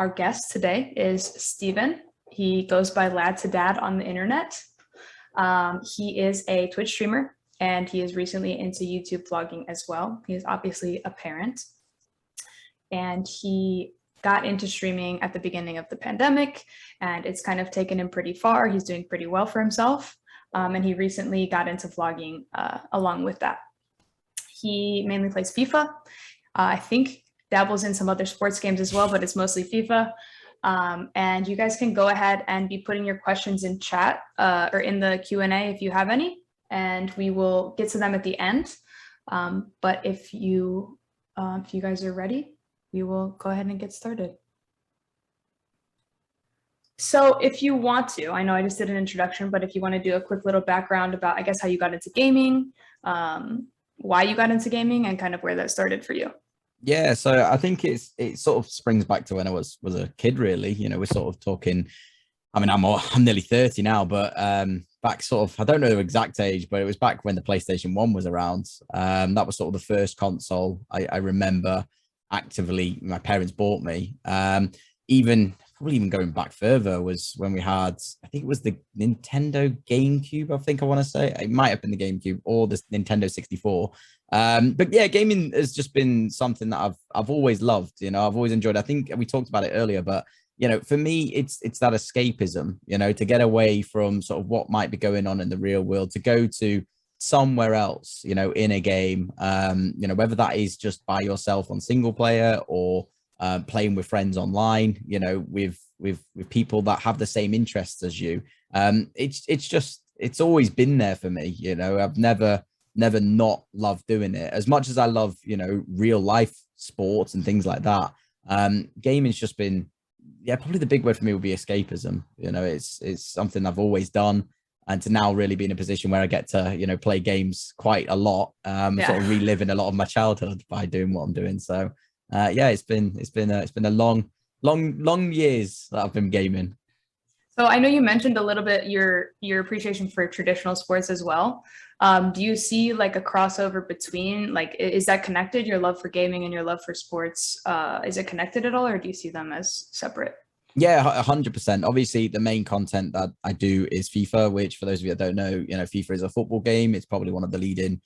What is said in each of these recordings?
our guest today is Steven. He goes by LadToDad on the internet. He is a Twitch streamer, and he is recently into YouTube vlogging as well. He is obviously a parent, and he got into streaming at the beginning of the pandemic, and it's kind of taken him pretty far. He's doing pretty well for himself, and he recently got into vlogging along with that. He mainly plays FIFA. I think dabbles in some other sports games as well, but it's mostly FIFA. And you guys can go ahead and be putting your questions in chat or in the Q&A if you have any, and we will get to them at the end. But if you guys are ready, we will go ahead and get started. So if you want to, I know I just did an introduction, but if you want to do a quick little background about, I guess, how you got into gaming, why you got into gaming, and kind of where that started for you. Yeah, so I think it sort of springs back to when I was a kid, really. You know, we're sort of talking, I mean, I'm nearly 30 now, but back sort of, I don't know the exact age, but it was back when the PlayStation 1 was around. That was sort of the first console I remember actively my parents bought me. Probably even going back further was when we had, I think it was the Nintendo GameCube, I want to say. It might have been the GameCube or the Nintendo 64. But yeah, gaming has just been something that I've always loved. You know, I've always enjoyed. I think we talked about it earlier, but you know, for me, it's that escapism, you know, to get away from sort of what might be going on in the real world, to go to somewhere else, you know, in a game, you know, whether that is just by yourself on single player or playing with friends online, you know, with people that have the same interests as you. It's always been there for me. You know, I've never not loved doing it as much as I love, you know, real life sports and things like that. Gaming's just been, yeah, probably the big word for me would be escapism. You know, it's something I've always done, and to now really be in a position where I get to, you know, play games quite a lot, sort of reliving a lot of my childhood by doing what I'm doing. So yeah, it's been a long years that I've been gaming. So I know you mentioned a little bit your appreciation for traditional sports as well. Do you see like a crossover between, like, is that connected, your love for gaming and your love for sports? Is it connected at all, or do you see them as separate? Yeah, 100%. Obviously, the main content that I do is FIFA, which, for those of you that don't know, you know, FIFA is a football game. It's probably one of the leading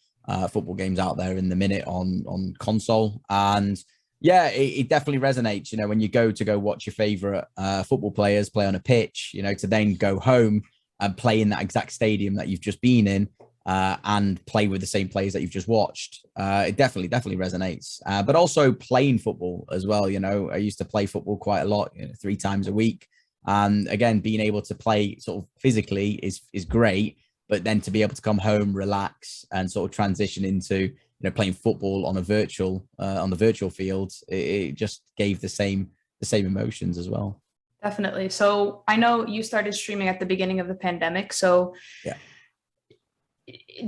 football games out there in the minute on console. And yeah, it definitely resonates, you know, when you go watch your favorite football players play on a pitch, you know, to then go home and play in that exact stadium that you've just been in and play with the same players that you've just watched. It definitely resonates. But also playing football as well. You know, I used to play football quite a lot, you know, 3 times a week. And again, being able to play sort of physically is great, but then to be able to come home, relax, and sort of transition into, you know, playing football on a virtual on the virtual field, it just gave the same emotions as well. Definitely. So I know you started streaming at the beginning of the pandemic. So yeah,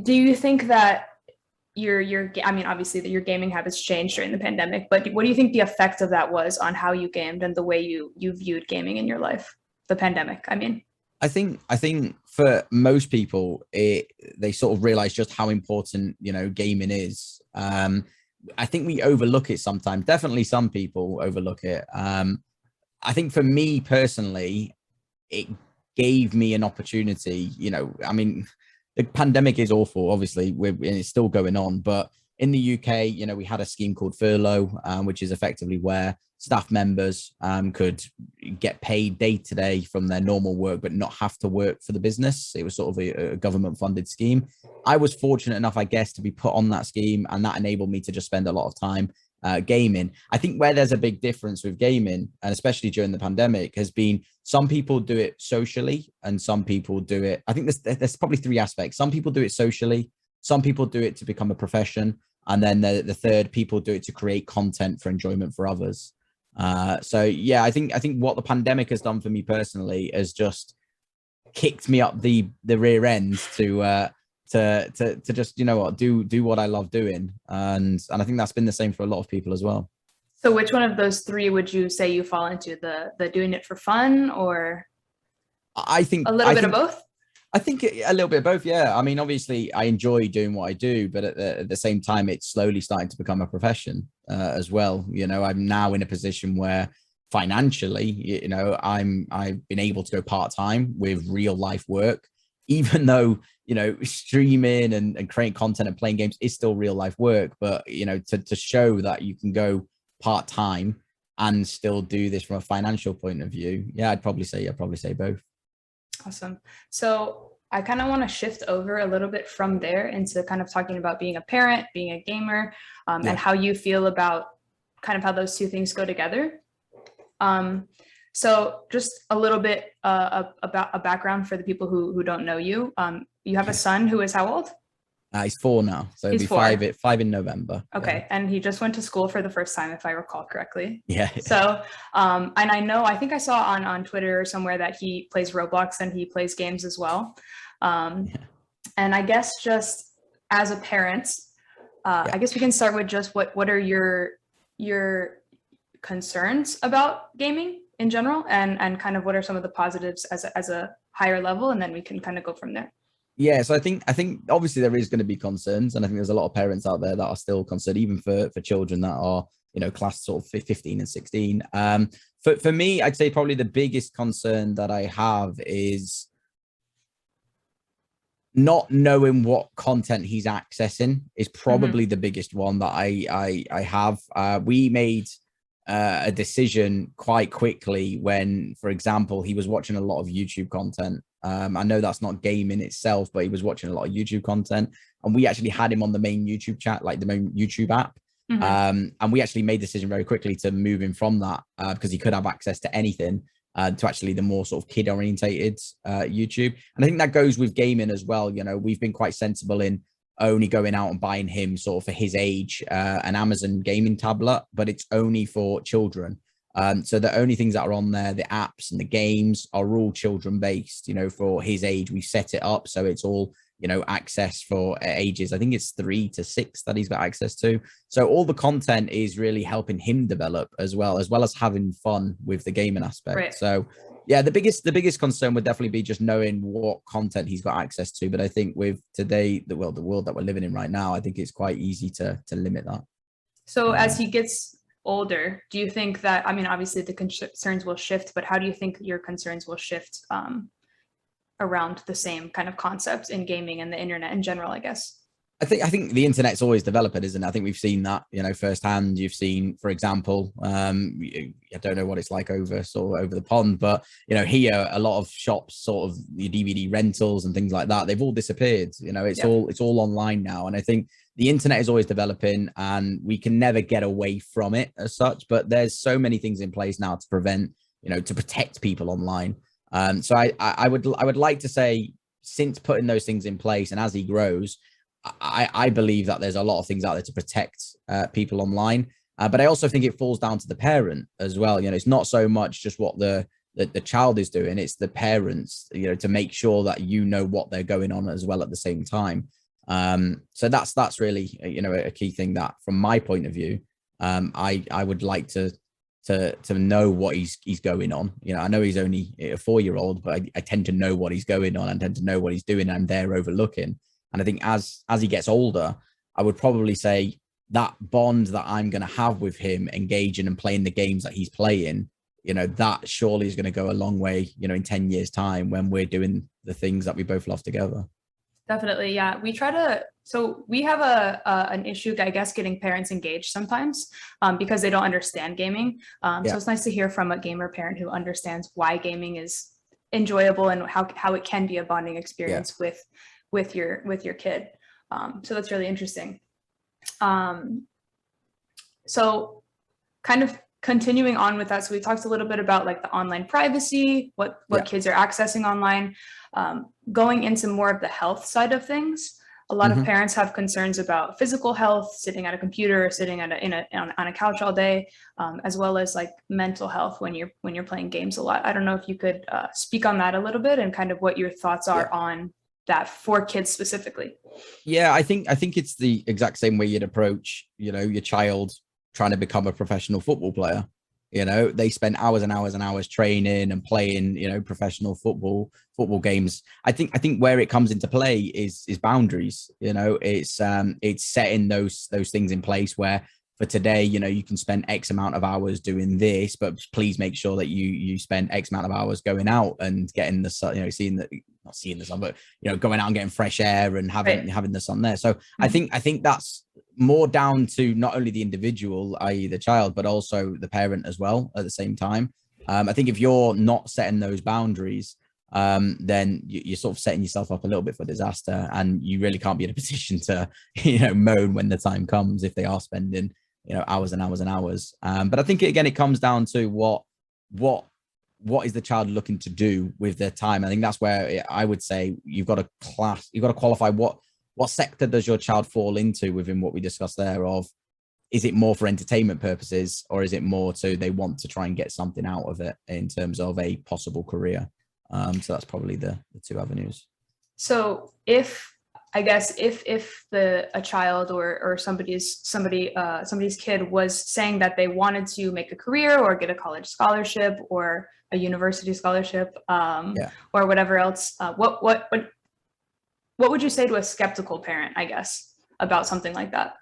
do you think that I mean, obviously that your gaming habits changed during the pandemic, but what do you think the effect of that was on how you gamed and the way you viewed gaming in your life? The pandemic, I mean. I think for most people, they sort of realize just how important, you know, gaming is. I think we overlook it sometimes. Definitely some people overlook it. I think for me personally, it gave me an opportunity. You know, I mean, the pandemic is awful, obviously, and it's still going on. But in the UK, you know, we had a scheme called furlough, which is effectively where staff members could get paid day to day from their normal work, but not have to work for the business. It was sort of a government funded scheme. I was fortunate enough, I guess, to be put on that scheme, and that enabled me to just spend a lot of time gaming. I think where there's a big difference with gaming, and especially during the pandemic, has been some people do it socially and some people do it, I think there's probably 3 aspects. Some people do it socially, some people do it to become a profession, and then the third, people do it to create content for enjoyment for others. So yeah, I think what the pandemic has done for me personally has just kicked me up the rear end to just, you know what, do what I love doing, and I think that's been the same for a lot of people as well. So which one of those 3 would you say you fall into, the doing it for fun, or I think a little bit of both? I think a little bit of both. Yeah. I mean, obviously I enjoy doing what I do, but at the same time, it's slowly starting to become a profession as well. You know, I'm now in a position where financially, I've been able to go part-time with real life work, even though, streaming and creating content and playing games is still real life work. But, to show that you can go part-time and still do this from a financial point of view. Yeah, I'd probably say both. Awesome. So I kind of want to shift over a little bit from there into kind of talking about being a parent, being a gamer, and how you feel about kind of how those two things go together. So just a little bit about a background for the people who don't know you. You have a son who is how old? He's 4 now, so he'll be five in November. Okay, and he just went to school for the first time, if I recall correctly. Yeah. So, and I think I saw on Twitter or somewhere that he plays Roblox and he plays games as well. And I guess just as a parent, I guess we can start with just what are your concerns about gaming in general, and kind of what are some of the positives as a higher level, and then we can kind of go from there. Yeah, so I think obviously there is going to be concerns, and I think there's a lot of parents out there that are still concerned, even for children that are classed sort of 15 and 16. For me, I'd say probably the biggest concern that I have is not knowing what content he's accessing is probably the biggest one that I have. We made a decision quite quickly when, for example, he was watching a lot of YouTube content. I know that's not gaming itself, but he was watching a lot of YouTube content, and we actually had him on the main YouTube chat, like the main YouTube app. And we actually made the decision very quickly to move him from that because he could have access to anything to actually the more sort of kid orientated YouTube. And I think that goes with gaming as well. We've been quite sensible in only going out and buying him sort of for his age an Amazon gaming tablet, but it's only for children. So the only things that are on there, the apps and the games, are all children based, for his age. We set it up so it's all, access for ages. I think it's 3 to 6 that he's got access to. So all the content is really helping him develop as well as having fun with the gaming aspect. Right. So yeah, the biggest concern would definitely be just knowing what content he's got access to. But I think with today, the world that we're living in right now, I think it's quite easy to limit that. So as he gets older, do you think that, I mean, obviously the concerns will shift, but how do you think your concerns will shift around the same kind of concepts in gaming and the internet in general, I guess? I think the internet's always developing, isn't it? I think we've seen that, firsthand. You've seen, for example, I don't know what it's like over the pond, but here a lot of shops, sort of the DVD rentals and things like that, they've all disappeared. It's all online now, and I think the internet is always developing, and we can never get away from it as such. But there's so many things in place now to protect people online. So I would like to say, since putting those things in place, and as he grows, I believe that there's a lot of things out there to protect people online. But I also think it falls down to the parent as well. It's not so much just what the child is doing, it's the parents, to make sure that what they're going on as well at the same time. So that's really, a key thing that, from my point of view, I would like to know what he's going on. I know he's only a 4-year-old, but I tend to know what he's going on. I tend to know what he's doing, and I'm there overlooking. And I think as he gets older, I would probably say that bond that I'm going to have with him, engaging and playing the games that he's playing, that surely is going to go a long way, in 10 years time, when we're doing the things that we both love together. Definitely. Yeah. We have an issue, I guess, getting parents engaged sometimes because they don't understand gaming. So it's nice to hear from a gamer parent who understands why gaming is enjoyable and how it can be a bonding experience with your kid. So that's really interesting. So kind of continuing on with that. So we talked a little bit about like the online privacy, what kids are accessing online, going into more of the health side of things. A lot of parents have concerns about physical health, sitting at a computer, or sitting on a couch all day, as well as like mental health when you're playing games a lot. I don't know if you could speak on that a little bit, and kind of what your thoughts are on that for kids specifically. Yeah, I think it's the exact same way you'd approach, your child trying to become a professional football player. They spend hours and hours and hours training and playing, professional football games. I think where it comes into play is boundaries. It's setting those things in place where, for today, you know, you can spend X amount of hours doing this, but please make sure that you spend X amount of hours going out and getting the sun, you know, not seeing the sun, but, you know, going out and getting fresh air and having the sun there. So I think that's more down to not only the individual, i.e. the child, but also the parent as well at the same time. I think if you're not setting those boundaries, then you're sort of setting yourself up a little bit for disaster, and you really can't be in a position to, you know, moan when the time comes if they are spending, you know, hours and hours and hours. But I think again, it comes down to what is the child looking to do with their time. I think that's where I would say you've got to qualify what sector does your child fall into within what we discussed there of, is it more for entertainment purposes, or is it more to they want to try and get something out of it in terms of a possible career? So that's probably the two avenues. So if a child or somebody's kid was saying that they wanted to make a career or get a college scholarship or a university scholarship, or whatever else, what would you say to a skeptical parent, I guess, about something like that?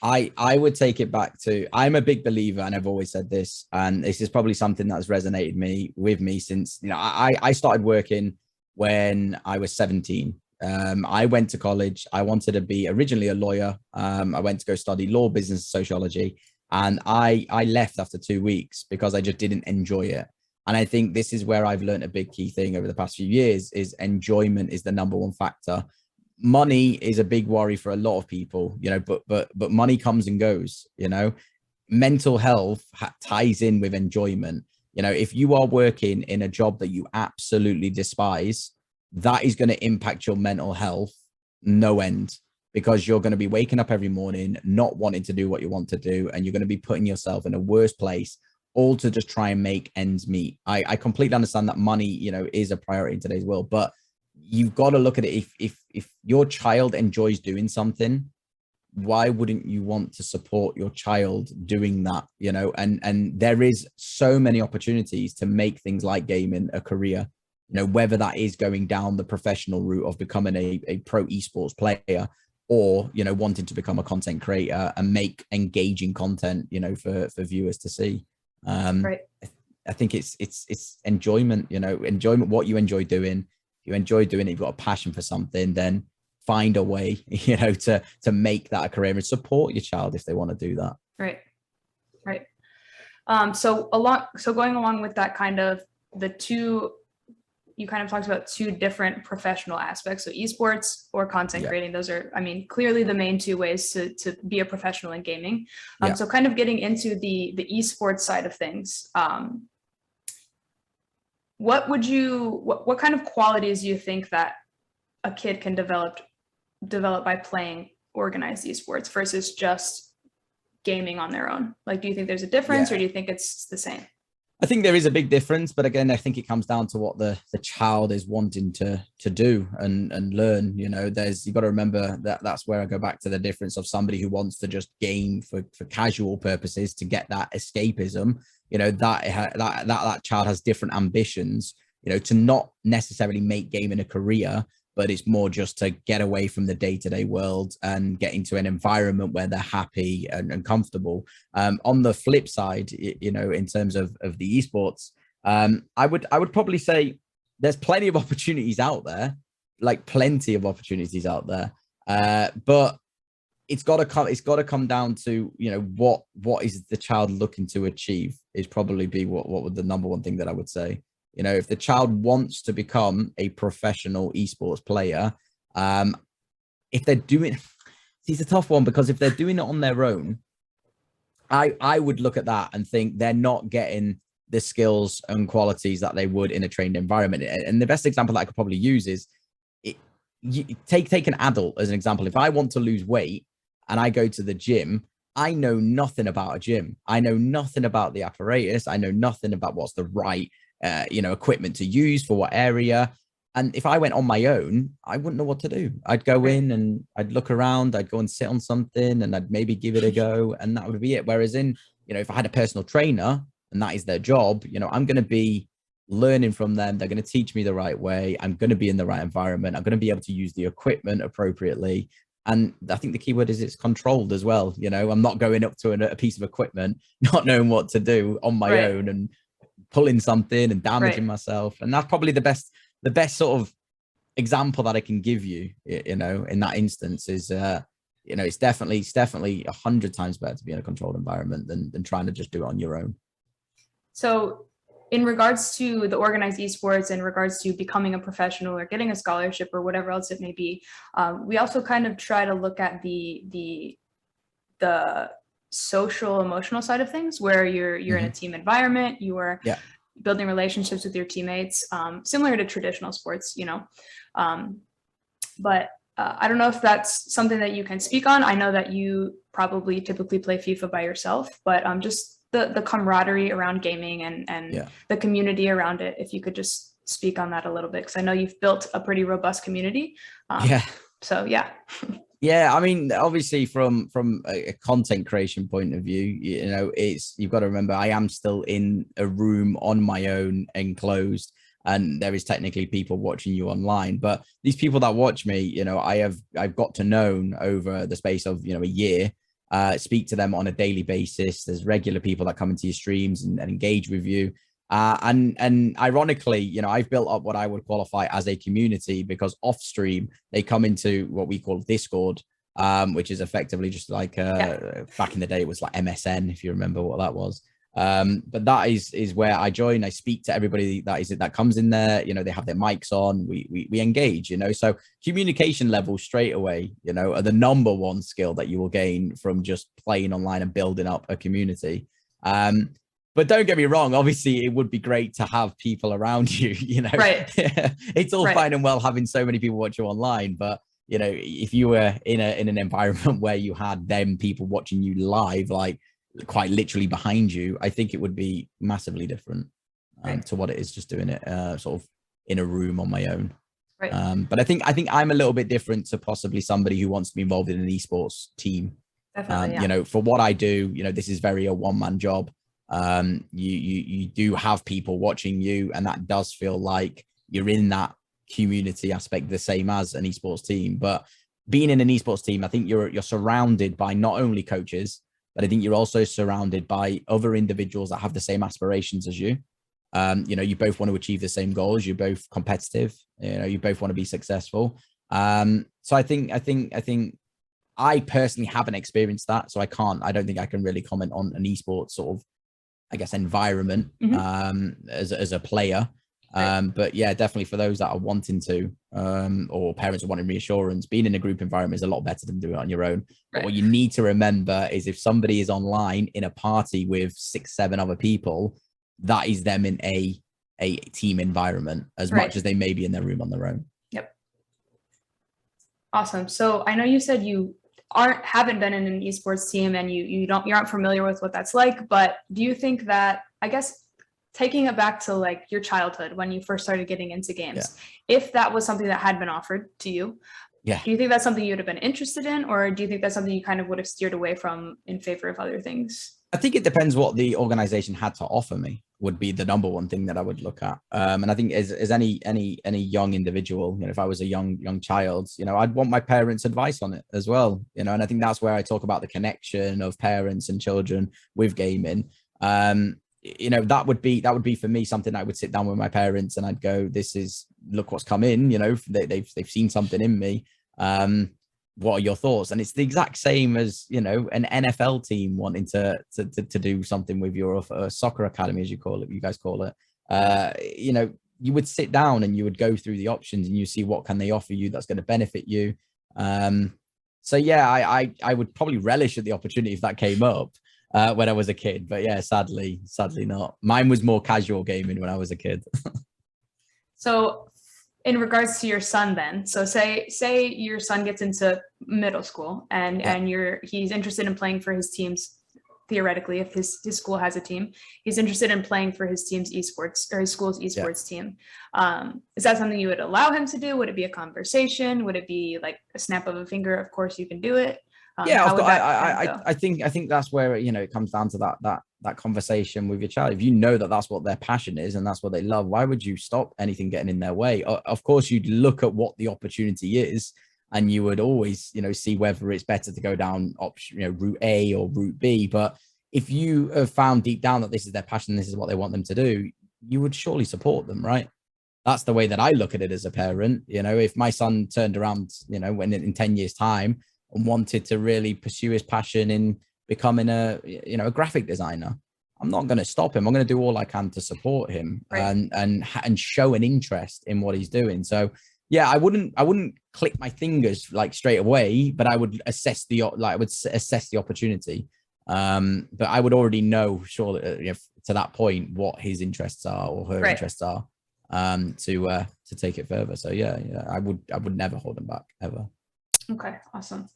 I would take it back to, I'm a big believer, and I've always said this, and this is probably something that's resonated with me since, you know, I started working when I was 17. I went to college. I wanted to be originally a lawyer. I went to go study law, business, sociology, and I left after 2 weeks because I just didn't enjoy it. And I think this is where I've learned a big key thing over the past few years is enjoyment is the number one factor. Money is a big worry for a lot of people, you know, but money comes and goes, you know. Mental health ties in with enjoyment. You know, if you are working in a job that you absolutely despise, that is going to impact your mental health no end, because you're going to be waking up every morning not wanting to do what you want to do, and you're going to be putting yourself in a worse place, all to just try and make ends meet. I completely understand that money, you know, is a priority in today's world, but you've got to look at it. If your child enjoys doing something, why wouldn't you want to support your child doing that? You know, and there is so many opportunities to make things like gaming a career, you know, whether that is going down the professional route of becoming a pro esports player, or, you know, wanting to become a content creator and make engaging content, you know, for viewers to see. Right. I think it's enjoyment, you know, enjoyment, what you enjoy doing. You enjoy doing it, you've got a passion for something, then find a way, you know, to make that a career and support your child if they want to do that. Right. So going along with that, kind of you kind of talked about two different professional aspects. So esports or content creating, those are, I mean, clearly the main two ways to be a professional in gaming. So kind of getting into the esports side of things, what kind of qualities do you think that a kid can develop by playing organized esports versus just gaming on their own? Like, do you think there's a difference, or do you think it's the same? I think there is a big difference, but again, I think it comes down to what the child is wanting to do and learn. You know, you've got to remember that's where I go back to the difference of somebody who wants to just game for casual purposes to get that escapism. You know, that child has different ambitions, you know, to not necessarily make gaming a career, but it's more just to get away from the day-to-day world and get into an environment where they're happy and comfortable. On the flip side, you know, in terms of the esports, I would probably say there's plenty of opportunities out there, but it's got to come down to, you know, what is the child looking to achieve is probably be what would the number one thing that I would say. You know, if the child wants to become a professional esports player, if they're doing, it's a tough one, because if they're doing it on their own, I would look at that and think they're not getting the skills and qualities that they would in a trained environment. And the best example that I could probably use is take an adult as an example. If I want to lose weight and I go to the gym, I know nothing about a gym. I know nothing about the apparatus. I know nothing about what's the right you know, equipment to use for what area. And if I went on my own, I wouldn't know what to do. I'd go in and I'd look around, I'd go and sit on something and I'd maybe give it a go, and that would be it. Whereas you know, if I had a personal trainer and that is their job, you know, I'm going to be learning from them. They're going to teach me the right way. I'm going to be in the right environment. I'm going to be able to use the equipment appropriately. And I think the key word is it's controlled as well. You know, I'm not going up to a piece of equipment, not knowing what to do on my own and pulling something and damaging myself. And that's probably the best sort of example that I can give you, you know, in that instance is, you know, it's definitely 100 times better to be in a controlled environment than trying to just do it on your own. So in regards to the organized esports, in regards to becoming a professional or getting a scholarship or whatever else it may be, we also kind of try to look at the social emotional side of things, where you're in a team environment, you are building relationships with your teammates, similar to traditional sports, you know. But I don't know if that's something that you can speak on. I know that you probably typically play FIFA by yourself, but just the camaraderie around gaming and the community around it, if you could just speak on that a little bit, because I know you've built a pretty robust community. So yeah, I mean, obviously from a content creation point of view, you know, you've got to remember I am still in a room on my own, enclosed, and there is technically people watching you online. But these people that watch me, you know, I've got to know over the space of, you know, a year. Speak to them on a daily basis. There's regular people that come into your streams and engage with you. And ironically, you know, I've built up what I would qualify as a community, because off stream, they come into what we call Discord, which is effectively just like, back in the day, it was like MSN, if you remember what that was. But that is where I join. I speak to everybody that comes in there. You know, they have their mics on. We engage. You know, so communication levels straight away, you know, are the number one skill that you will gain from just playing online and building up a community. But don't get me wrong. Obviously, it would be great to have people around you. You know, it's all fine and well having so many people watch you online, but you know, if you were in an environment where you had them people watching you live, like quite literally behind you, I think it would be massively different to what it is just doing it sort of in a room on my own. But I think I'm a little bit different to possibly somebody who wants to be involved in an esports team. You know, for what I do, you know, this is very a one-man job. You do have people watching you, and that does feel like you're in that community aspect the same as an esports team. But being in an esports team, I think you're surrounded by not only coaches, but I think you're also surrounded by other individuals that have the same aspirations as you. You know, you both want to achieve the same goals. You're both competitive. You know, you both want to be successful. So I think I personally haven't experienced that, so I don't think I can really comment on an esports sort of, I guess, environment as a player. But yeah, definitely for those that are wanting to, or parents are wanting reassurance, being in a group environment is a lot better than doing it on your own. But what you need to remember is if somebody is online in a party with 6-7 other people, that is them in a team environment as much as they may be in their room on their own. Yep. Awesome. So I know you said you haven't been in an esports team and you aren't familiar with what that's like, but do you think that, I guess, taking it back to like your childhood when you first started getting into games, if that was something that had been offered to you, do you think that's something you would have been interested in, or do you think that's something you kind of would have steered away from in favor of other things? I think it depends what the organization had to offer me, would be the number one thing that I would look at. And I think as any young individual, you know, if I was a young child, you know, I'd want my parents' advice on it as well, you know, and I think that's where I talk about the connection of parents and children with gaming. You know, that would be for me something I would sit down with my parents and I'd go, look what's come in, you know, they've seen something in me. What are your thoughts? And it's the exact same as, you know, an NFL team wanting to do something with your soccer academy, as you guys call it. You know, you would sit down and you would go through the options and you see what can they offer you that's going to benefit you. So yeah, I would probably relish at the opportunity if that came up when I was a kid, but yeah, sadly not. Mine was more casual gaming when I was a kid. So in regards to your son then, so say your son gets into middle school and he's interested in playing for his teams, theoretically, if his school has a team, he's interested in playing for his team's esports or his school's esports team. Is that something you would allow him to do? Would it be a conversation? Would it be like a snap of a finger, of course you can do it? I think that's where, you know, it comes down to that conversation with your child. If you know that that's what their passion is and that's what they love, why would you stop anything getting in their way? Of course, you'd look at what the opportunity is. and you would always, see whether it's better to go down option, route A or route B. But if you have found deep down that this is their passion, this is what they want them to do, you would surely support them, right? That's the way that I look at it as a parent. If my son turned around, when in 10 years time and wanted to really pursue his passion in becoming a graphic designer, I'm not going to stop him. I'm going to do all I can to support him, right, and show an interest in what he's doing. So yeah, I wouldn't click my fingers like straight away, but I would assess the opportunity. But I would already know, surely, to that point, what his interests are or her interests are, to take it further. So yeah, I would never hold them back, ever. Okay, awesome.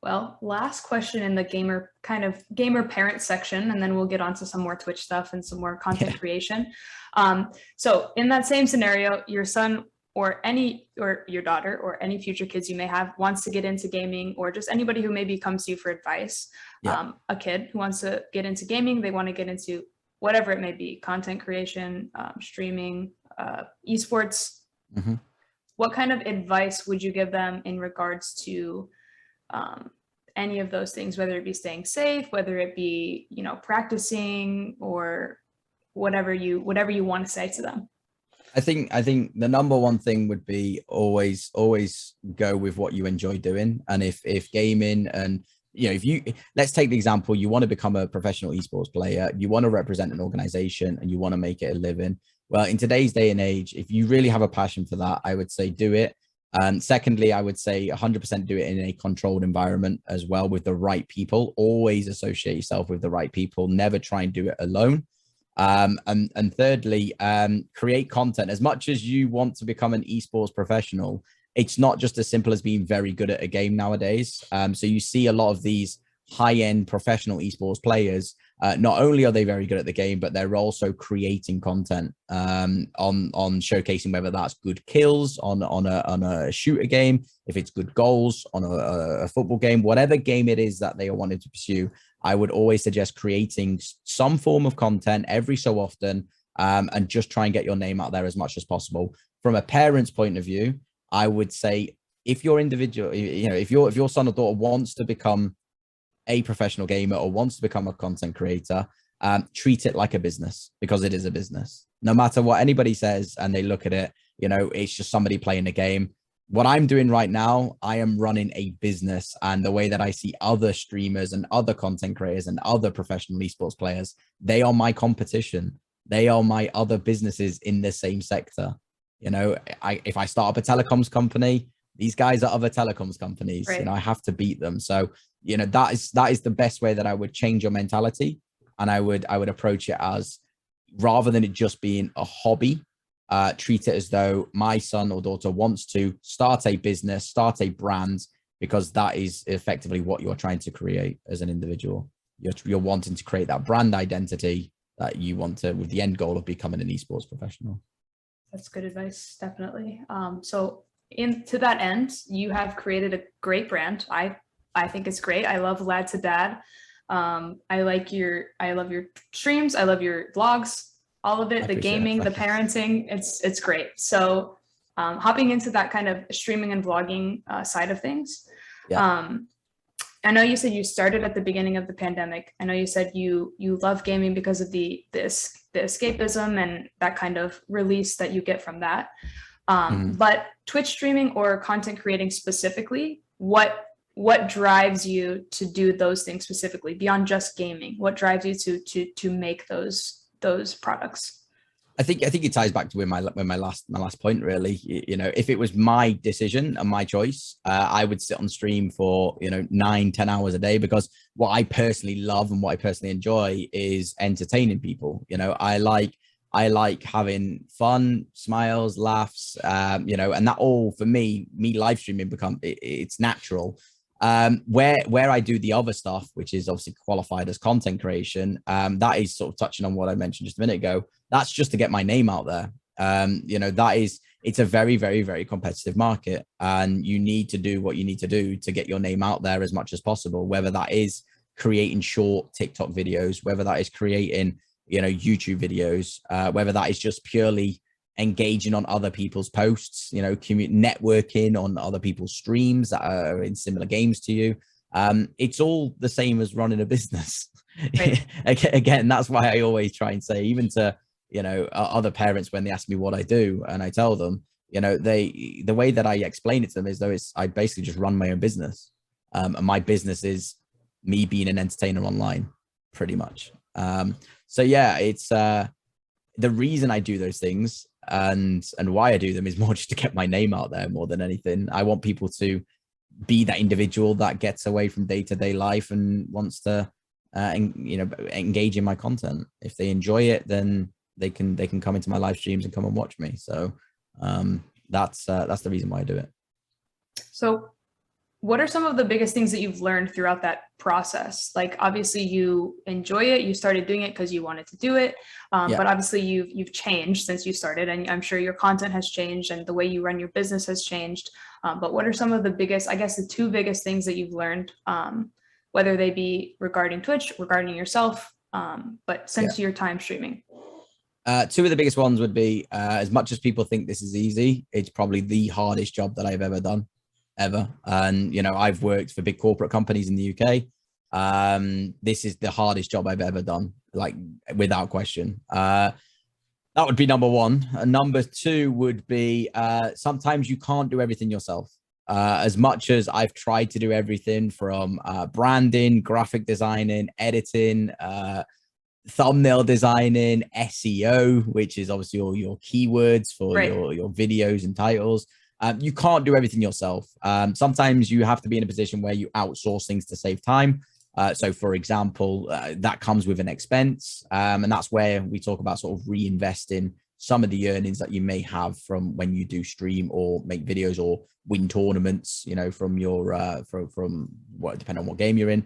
Well, last question in the gamer parent section, and then we'll get on to some more Twitch stuff and some more content creation. So in that same scenario, your son or your daughter or any future kids you may have wants to get into gaming, or just anybody who maybe comes to you for advice. Yeah. A kid who wants to get into gaming, they want to get into whatever it may be, content creation, streaming, esports. Mm-hmm. What kind of advice would you give them in regards to any of those things, whether it be staying safe, whether it be, practicing, or whatever you want to say to them? I think the number one thing would be always go with what you enjoy doing. And if gaming, and let's take the example, you want to become a professional esports player, you want to represent an organization, and you want to make it a living. Well, in today's day and age, if you really have a passion for that, I would say do it. And secondly, I would say 100% do it in a controlled environment as well, with the right people. Always associate yourself with the right people. Never try and do it alone. And thirdly, create content. As much as you want to become an esports professional, it's not just as simple as being very good at a game nowadays. So you see a lot of these high-end professional esports players. Not only are they very good at the game, but they're also creating content on showcasing, whether that's good kills on a shooter game, if it's good goals on a football game, whatever game it is that they are wanting to pursue. I would always suggest creating some form of content every so often, and just try and get your name out there as much as possible. From a parent's point of view, I would say if your individual, if your son or daughter wants to become a professional gamer or wants to become a content creator, treat it like a business, because it is a business. No matter what anybody says and they look at it, it's just somebody playing a game. What I'm doing right now, I am running a business, and the way that I see other streamers and other content creators and other professional esports players, they are my competition. They are my other businesses in the same sector. If I start up a telecoms company, these guys are other telecoms companies. Right. I have to beat them. So, that is the best way that I would change your mentality. And I would approach it as, rather than it just being a hobby, treat it as though my son or daughter wants to start a business, start a brand, because that is effectively what you're trying to create as an individual. You're wanting to create that brand identity that you want to, with the end goal of becoming an esports professional. That's good advice, definitely. So to that end, you have created a great brand. I think it's great. I love LadToDad. I love your streams. I love your vlogs. All of it, the gaming, the parenting, it's great. So hopping into that kind of streaming and vlogging side of things. Yeah. I know you said you started at the beginning of the pandemic. I know you said you love gaming because of the escapism and that kind of release that you get from that. But Twitch streaming or content creating specifically, what drives you to do those things specifically beyond just gaming? What drives you to make those products? I think it ties back to my last point, really. If it was my decision and my choice, I would sit on stream for 9-10 hours a day, because what I personally love and what I personally enjoy is entertaining people. I like having fun, smiles, laughs, and that all, for me live streaming it's natural. Where I do the other stuff, which is obviously qualified as content creation, that is sort of touching on what I mentioned just a minute ago. That's just to get my name out there. It's a very, very, very competitive market, and you need to do what you need to do to get your name out there as much as possible, whether that is creating short TikTok videos, whether that is creating, YouTube videos, whether that is just purely engaging on other people's posts, you know, networking on other people's streams that are in similar games to you. It's all the same as running a business. Right. Again, that's why I always try and say, even to, you know, other parents, when they ask me what I do and I tell them, you know, the way that I explain it to them is though I basically just run my own business. And my business is me being an entertainer online, pretty much. So yeah, it's the reason I do those things and why I do them is more just to get my name out there more than anything. I want people to be that individual that gets away from day-to-day life and wants to you know, engage in my content. If they enjoy it, then they can come into my live streams and come and watch me. So that's the reason why I do it. So what are some of the biggest things that you've learned throughout that process? Like, obviously you enjoy it. You started doing it because you wanted to do it. But obviously you've changed since you started, and I'm sure your content has changed and the way you run your business has changed. But what are some of the biggest, I guess the two biggest things that you've learned, whether they be regarding Twitch, regarding yourself, but since your time streaming? Two of the biggest ones would be, as much as people think this is easy, it's probably the hardest job that I've ever done. Ever. And, you know, I've worked for big corporate companies in the UK. This is the hardest job I've ever done, like, without question. That would be number one. And number two would be, sometimes you can't do everything yourself. As much as I've tried to do everything from branding, graphic designing, editing, thumbnail designing, SEO, which is obviously all your keywords for your videos and titles. You can't do everything yourself. Sometimes you have to be in a position where you outsource things to save time. So for example, that comes with an expense. And that's where we talk about sort of reinvesting some of the earnings that you may have from when you do stream or make videos or win tournaments, you know, from your, from what, depending on what game you're in.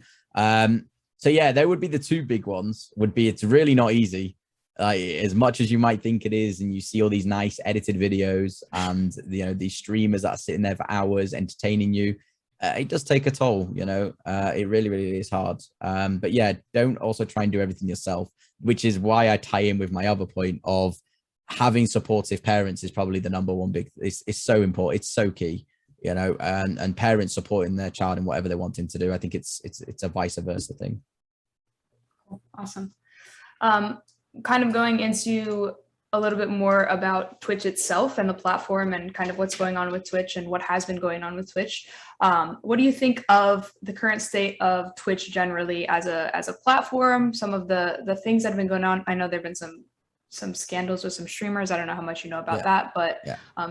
So yeah, there would be the two big ones. Would be, it's really not easy. As much as you might think it is, and you see all these nice edited videos and, you know, these streamers that are sitting there for hours entertaining you, it does take a toll, you know. It really, really is hard. But yeah, don't also try and do everything yourself, which is why I tie in with my other point of having supportive parents is probably the number one big, it's so important. It's so key, you know, and parents supporting their child in whatever they're wanting to do. I think it's a vice versa thing. Awesome. Kind of going into a little bit more about Twitch itself and the platform and kind of what's going on with Twitch and what has been going on with Twitch. What do you think of the current state of Twitch generally as a platform? Some of the things that have been going on. I know there've been some scandals with some streamers. I don't know how much you know about that, but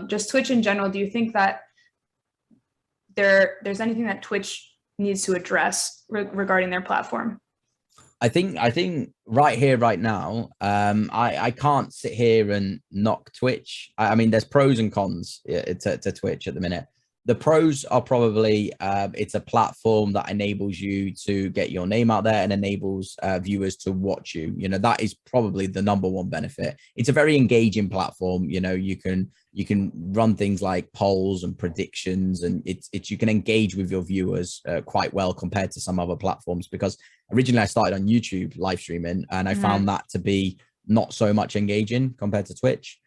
just Twitch in general. Do you think that there's anything that Twitch needs to address regarding their platform? I think right here, right now, I can't sit here and knock Twitch. I mean, there's pros and cons to Twitch at the minute. The pros are probably it's a platform that enables you to get your name out there and enables viewers to watch you. You know, that is probably the number one benefit. It's a very engaging platform. You know, you can run things like polls and predictions, and you can engage with your viewers quite well compared to some other platforms, because originally I started on YouTube live streaming and I found that to be not so much engaging compared to Twitch.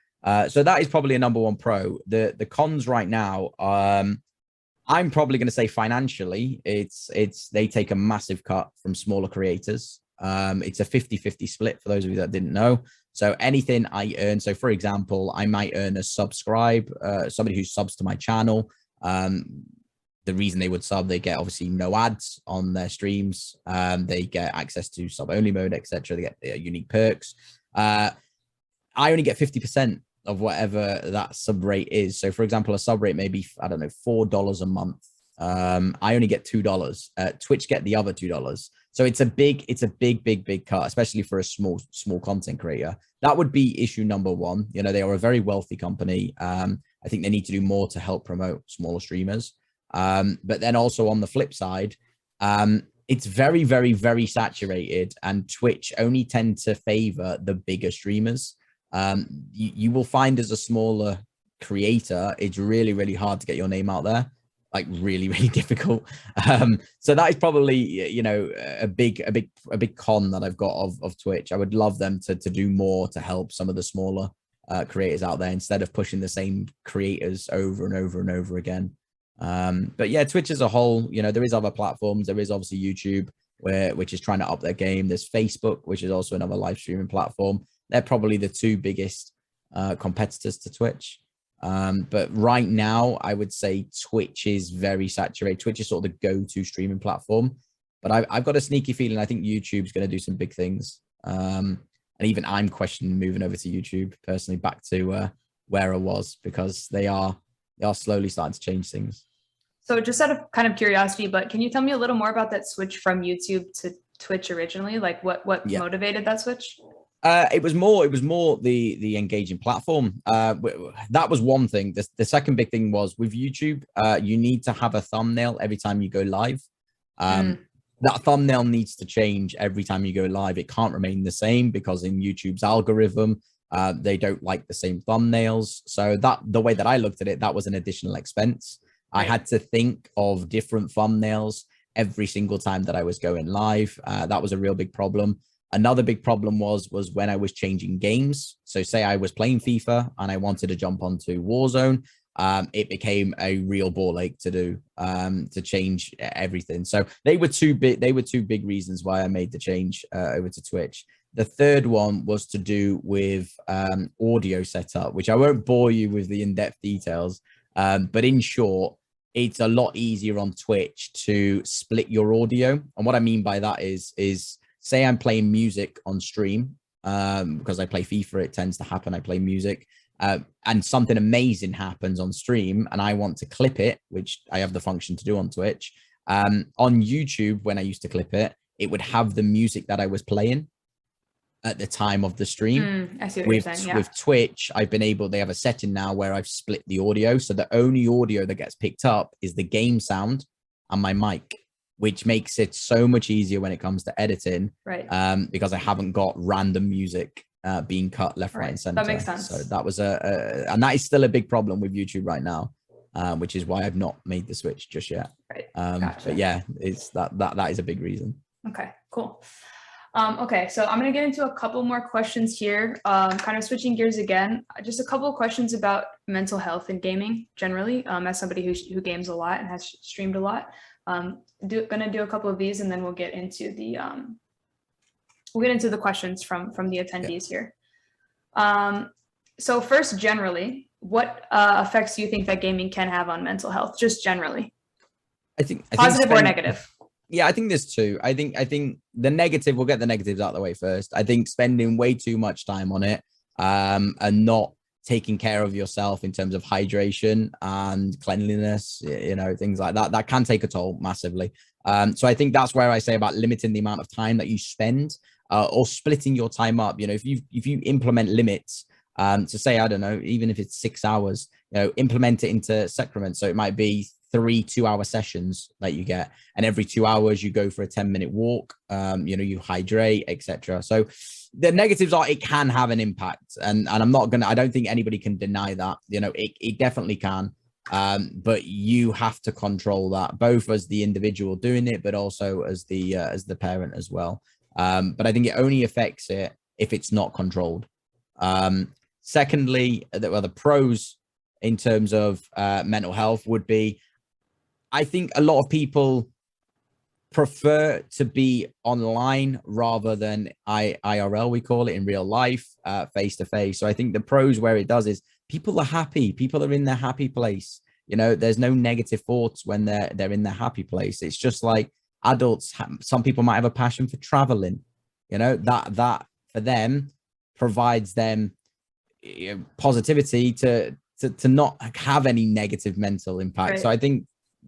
So that is probably a number one pro. The cons right now, I'm probably going to say financially, they take a massive cut from smaller creators. It's a 50-50 split for those of you that didn't know. So anything I earn, so for example, I might earn a subscribe, somebody who subs to my channel. The reason they would sub, they get obviously no ads on their streams. They get access to sub only mode, etc. They get unique perks. I only get 50% of whatever that sub rate is. So for example, a sub rate may be, I don't know, $4 a month. I only get $2. Twitch get the other $2. So it's a big cut, especially for a small content creator. That would be issue number one. You know, they are a very wealthy company. I think they need to do more to help promote smaller streamers. But then also on the flip side, it's very, very, very saturated, and Twitch only tend to favor the bigger streamers. You will find as a smaller creator, it's really, really hard to get your name out there, like really, really difficult. So that is probably, you know, a big con that I've got of Twitch. I would love them to do more to help some of the smaller creators out there instead of pushing the same creators over and over and over again. But yeah, Twitch as a whole, you know, there is other platforms. There is obviously YouTube, which is trying to up their game. There's Facebook, which is also another live streaming platform. They're probably the two biggest competitors to Twitch. But right now, I would say Twitch is very saturated. Twitch is sort of the go-to streaming platform. But I've got a sneaky feeling I think YouTube's going to do some big things. And even I'm questioning moving over to YouTube personally, back to where I was, because they are slowly starting to change things. So just out of kind of curiosity, but can you tell me a little more about that switch from YouTube to Twitch originally? Like what motivated that switch? It was more the engaging platform. That was one thing. The second big thing was with YouTube, you need to have a thumbnail every time you go live. That thumbnail needs to change every time you go live. It can't remain the same because in YouTube's algorithm, they don't like the same thumbnails. So the way that I looked at it, that was an additional expense. Right. I had to think of different thumbnails every single time that I was going live. That was a real big problem. Another big problem was when I was changing games. So say I was playing FIFA and I wanted to jump onto Warzone. It became a real ball ache to do, to change everything. So they were two big reasons why I made the change over to Twitch. The third one was to do with audio setup, which I won't bore you with the in-depth details. But in short, it's a lot easier on Twitch to split your audio. And what I mean by that is say I'm playing music on stream, because I play FIFA, it tends to happen. I play music. And something amazing happens on stream and I want to clip it, which I have the function to do on Twitch. On YouTube, when I used to clip it, it would have the music that I was playing at the time of the stream. I see what you're saying. Yeah. With Twitch, they have a setting now where I've split the audio. So the only audio that gets picked up is the game sound and my mic, which makes it so much easier when it comes to editing. Right. Because I haven't got random music being cut left, right, and center. That makes sense. So that was and that is still a big problem with YouTube right now, which is why I've not made the switch just yet. Right. Gotcha. But yeah, it's that is a big reason. Okay, cool. Okay, so I'm going to get into a couple more questions here, kind of switching gears again. Just a couple of questions about mental health in gaming generally, as somebody who games a lot and has streamed a lot. Gonna do a couple of these and then we'll get into the questions from the attendees here. So first, generally, what effects do you think that gaming can have on mental health? Just generally. I think positive or negative. Yeah, I think there's two. I think the negative, we'll get the negatives out of the way first. I think spending way too much time on it and not taking care of yourself in terms of hydration and cleanliness, things like that can take a toll massively. So I think that's where I say about limiting the amount of time that you spend or splitting your time up. If you implement limits, to say, I don't know, even if it's 6 hours, implement it into secrements. So it might be 3 2-hour sessions that you get, and every 2 hours you go for a 10-minute walk, you hydrate, etc. So the negatives are it can have an impact, and I don't think anybody can deny that. It definitely can, but you have to control that, both as the individual doing it, but also as the parent as well. But I think it only affects it if it's not controlled. Secondly, the pros in terms of mental health would be, I think a lot of people prefer to be online rather than IRL, we call it, in real life, face to face. So I think the pros where it does is people are happy. People are in their happy place. There's no negative thoughts when they're in their happy place. It's just like adults. Some people might have a passion for traveling. That for them provides them positivity to not have any negative mental impact. Right. So I think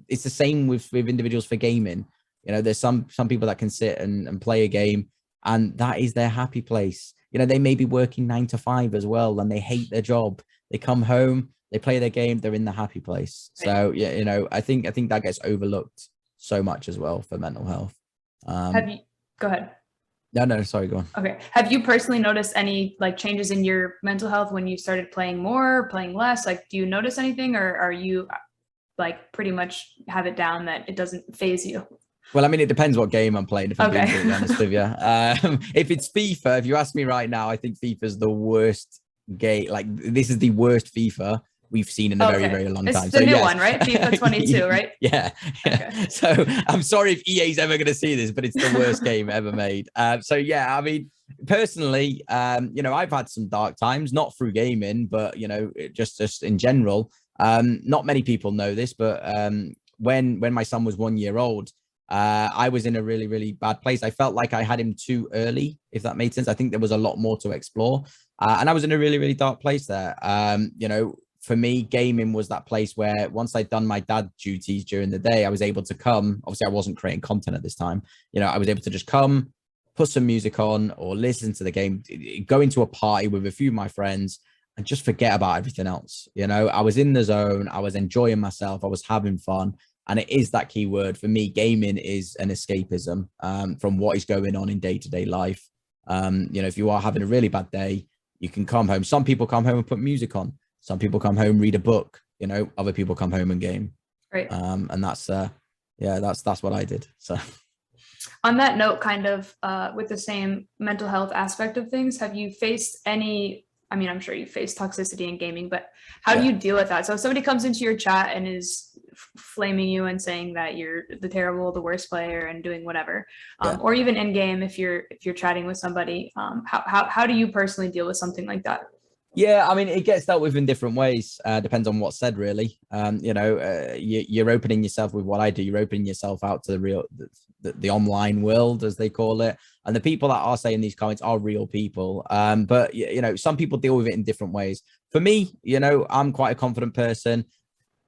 it's the same with individuals for gaming. There's some people that can sit and play a game and that is their happy place. They may be working 9 to 5 as well and they hate their job. They come home, they play their game, they're in the happy place. Right. So yeah, I think that gets overlooked so much as well for mental health. Go ahead. No, sorry, go on. Okay. Have you personally noticed any changes in your mental health when you started playing more, playing less? Do you notice anything, or are you pretty much have it down that it doesn't phase you? Well, I mean, it depends what game I'm playing, if I'm being honest with you. If it's FIFA, if you ask me right now, I think FIFA is the worst game. Like this is the worst FIFA we've seen in a very, very long time. It's the new one, right? FIFA 22, right? Yeah. Okay. So I'm sorry if EA's ever going to see this, but it's the worst game ever made. So yeah, I mean, personally, I've had some dark times, not through gaming, but just in general. Not many people know this, but when my son was 1 year old, I was in a really, really bad place. I felt like I had him too early, if that made sense. I think there was a lot more to explore. And I was in a really, really dark place there. For me, gaming was that place where once I'd done my dad duties during the day, I was able to come. Obviously, I wasn't creating content at this time. I was able to just come, put some music on or listen to the game, go into a party with a few of my friends and just forget about everything else. I was in the zone. I was enjoying myself. I was having fun. And it is that key word for me. Gaming is an escapism from what is going on in day-to-day life. If you are having a really bad day, you can come home. Some people come home and put music on. Some people come home, read a book, other people come home and game. Right. And that's what I did. So on that note, kind of with the same mental health aspect of things, have you faced any, I'm sure you face toxicity in gaming, but how do you deal with that? So if somebody comes into your chat and is flaming you and saying that you're the worst player and doing whatever, or even in game, if you're chatting with somebody, how do you personally deal with something like that? Yeah, it gets dealt with in different ways. Depends on what's said, really. You're opening yourself with what I do. You're opening yourself out to the online world, as they call it. And the people that are saying these comments are real people. But some people deal with it in different ways. For me, I'm quite a confident person.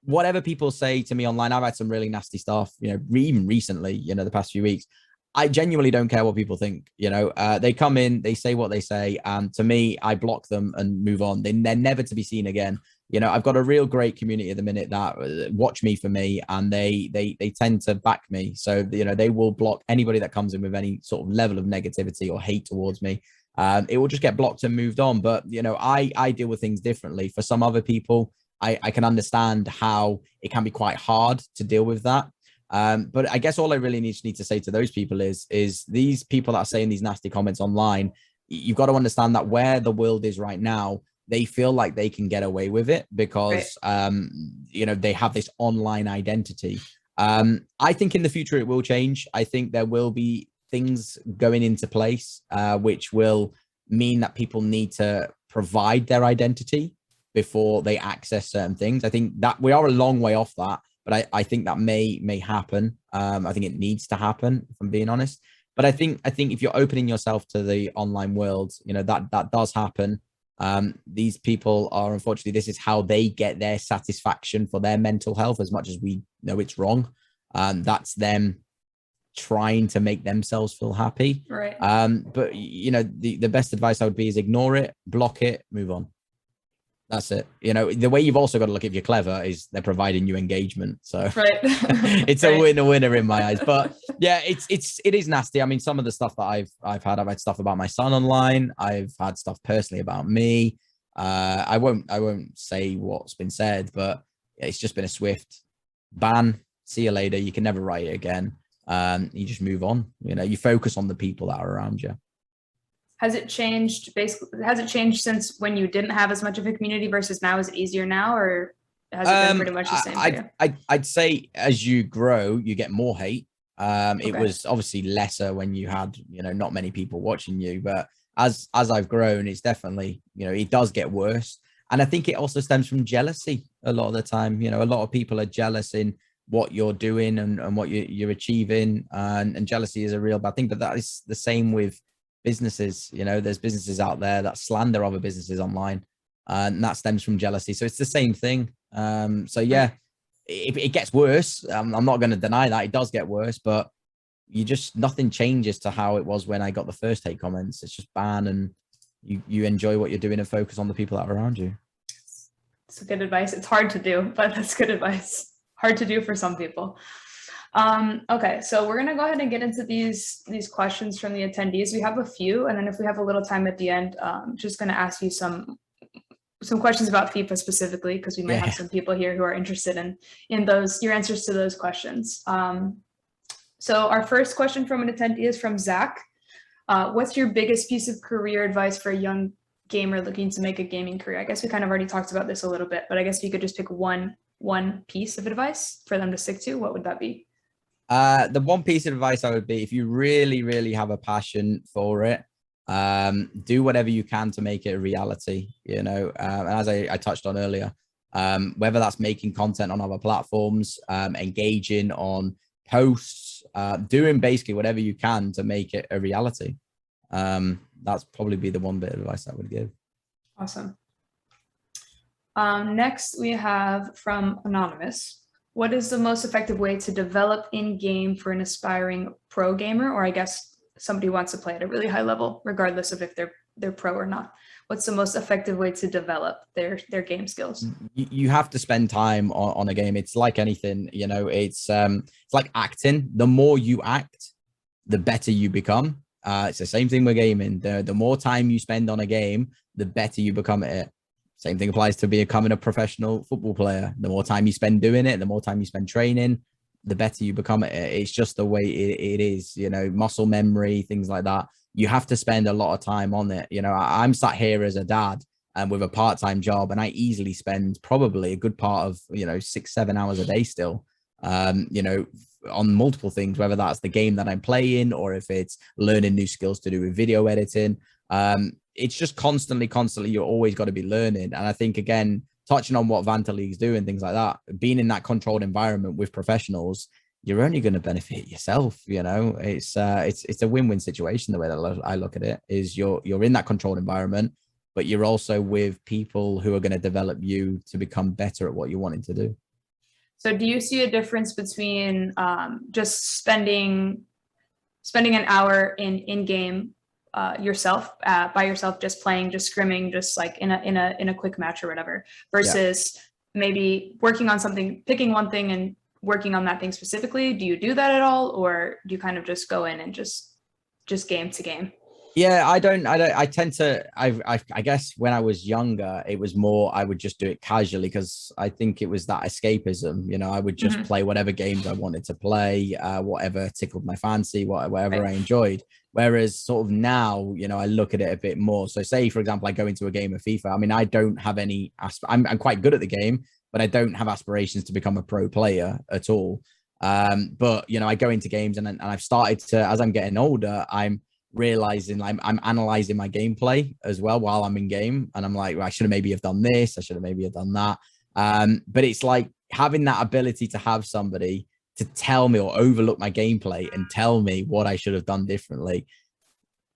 Whatever people say to me online, I've had some really nasty stuff, even recently, the past few weeks. I genuinely don't care what people think. They come in, they say what they say, and to me, I block them and move on. They're never to be seen again. I've got a real great community at the minute that watch me for me, and they tend to back me. So they will block anybody that comes in with any sort of level of negativity or hate towards me. It will just get blocked and moved on. But I deal with things differently. For some other people, I can understand how it can be quite hard to deal with that. But I guess all I really need to say to those people is these people that are saying these nasty comments online, you've got to understand that where the world is right now, they feel like they can get away with it because, they have this online identity. I think in the future it will change. I think there will be things going into place, which will mean that people need to provide their identity before they access certain things. I think that we are a long way off that. But I think that may happen. I think it needs to happen, if I'm being honest. But I think if you're opening yourself to the online world, that does happen. These people are, unfortunately, this is how they get their satisfaction for their mental health, as much as we know it's wrong. That's them trying to make themselves feel happy. Right. But the best advice I would be is ignore it, block it, move on. That's it. The way you've also got to look if you're clever is they're providing you engagement. So right. It's a winner in my eyes. But yeah, it is nasty. Some of the stuff that I've had stuff about my son online. I've had stuff personally about me. I won't say what's been said, but it's just been a swift ban. See you later. You can never write it again. You just move on. You focus on the people that are around you. Has it changed since when you didn't have as much of a community versus now? Is it easier now, or has it been pretty much the same for you? I'd say as you grow, you get more hate. It was obviously lesser when you had, not many people watching you, but as I've grown, it's definitely, it does get worse. And I think it also stems from jealousy a lot of the time. A lot of people are jealous in what you're doing and what you're achieving. And jealousy is a real bad thing, but that is the same with businesses. There's businesses out there that slander other businesses online, and that stems from jealousy. So it's the same thing. So yeah, it gets worse. I'm not going to deny that it does get worse, but nothing changes to how it was when I got the first hate comments. It's just ban, and you enjoy what you're doing and focus on the people that are around you. It's good advice. It's hard to do, but that's good advice. Hard to do for some people. Okay, so we're gonna go ahead and get into these questions from the attendees. We have a few, and then if we have a little time at the end, just gonna ask you some questions about FIFA specifically, because we might have some people here who are interested in your answers to those questions. So our first question from an attendee is from Zach. What's your biggest piece of career advice for a young gamer looking to make a gaming career? I guess we kind of already talked about this a little bit, but I guess if you could just pick one piece of advice for them to stick to, what would that be? The one piece of advice I would be, if you really, really have a passion for it, do whatever you can to make it a reality, you know, and as I touched on earlier, whether that's making content on other platforms, engaging on posts, doing basically whatever you can to make it a reality. That's probably be the one bit of advice I would give. Awesome. Next we have from Anonymous. What is the most effective way to develop in-game for an aspiring pro gamer, or I guess somebody who wants to play at a really high level, regardless of if they're pro or not? What's the most effective way to develop their game skills? You have to spend time on a game. It's like anything, you know, it's like acting. The more you act, the better you become. It's the same thing with gaming. The more time you spend on a game, the better you become at it. Same thing applies to becoming a professional football player. The more time you spend doing it, the more time you spend training, the better you become at it. It's just the way it is, you know, muscle memory, things like that. You have to spend a lot of time on it. You know, I'm sat here as a dad and with a part-time job, and I easily spend probably a good part of, you know, 6-7 hours a day still, you know, on multiple things, whether that's the game that I'm playing or if it's learning new skills to do with video editing. It's just constantly, you're always got to be learning. And I think, again, touching on what Vanta leagues do and things like that, being in that controlled environment with professionals, you're only going to benefit yourself. You know, it's a win-win situation. The way that I look at it is you're in that controlled environment, but you're also with people who are going to develop you to become better at what you're wanting to do. So do you see a difference between just spending an hour in-game yourself by yourself, just playing, just scrimming, just like in a quick match or whatever, versus maybe working on something, picking one thing and working on that thing specifically? Do you do that at all, or do you kind of just go in and just game to game? Yeah, I tend to, I guess when I was younger, it was more, I would just do it casually because I think it was that escapism. You know, I would just play whatever games I wanted to play, whatever tickled my fancy, whatever I enjoyed. Whereas sort of now, you know, I look at it a bit more. So say, for example, I go into a game of FIFA. I mean, I don't have any, I'm quite good at the game, but I don't have aspirations to become a pro player at all. But, you know, I go into games and I've started to, as I'm getting older, I'm realizing I'm analyzing my gameplay as well while I'm in game, and I'm like, well, I should have maybe have done this, I should have maybe have done that. But it's like having that ability to have somebody to tell me or overlook my gameplay and tell me what I should have done differently.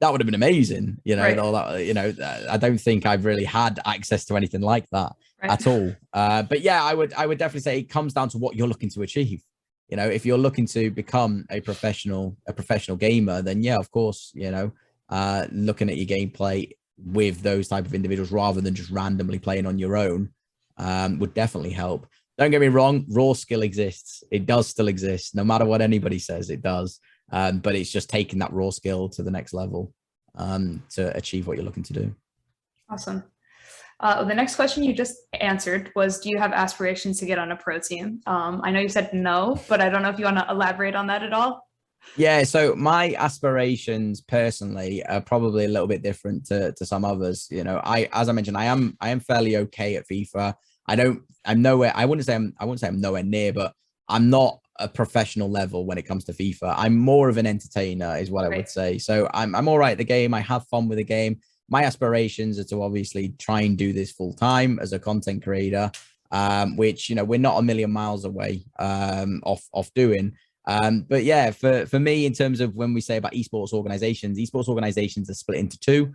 That would have been amazing, you know. Right. All that, you know, I don't think I've really had access to anything like that at all. But yeah, I would definitely say it comes down to what you're looking to achieve. You know, if you're looking to become a professional gamer, then yeah, of course, you know, looking at your gameplay with those type of individuals rather than just randomly playing on your own would definitely help. Don't get me wrong, raw skill exists. It does still exist, no matter what anybody says, it does. But it's just taking that raw skill to the next level to achieve what you're looking to do. Awesome. The next question you just answered was, do you have aspirations to get on a pro team? I know you said no, but I don't know if you want to elaborate on that at all. Yeah, so my aspirations personally are probably a little bit different to some others. You know, as I mentioned, I am fairly okay at FIFA. I'm nowhere, I wouldn't say I'm nowhere near, but I'm not a professional level when it comes to FIFA. I'm more of an entertainer is what I would say. So I'm all right at the game. I have fun with the game. My aspirations are to obviously try and do this full time as a content creator, which, you know, we're not a million miles away off doing. But yeah, for me, in terms of when we say about esports organizations are split into two.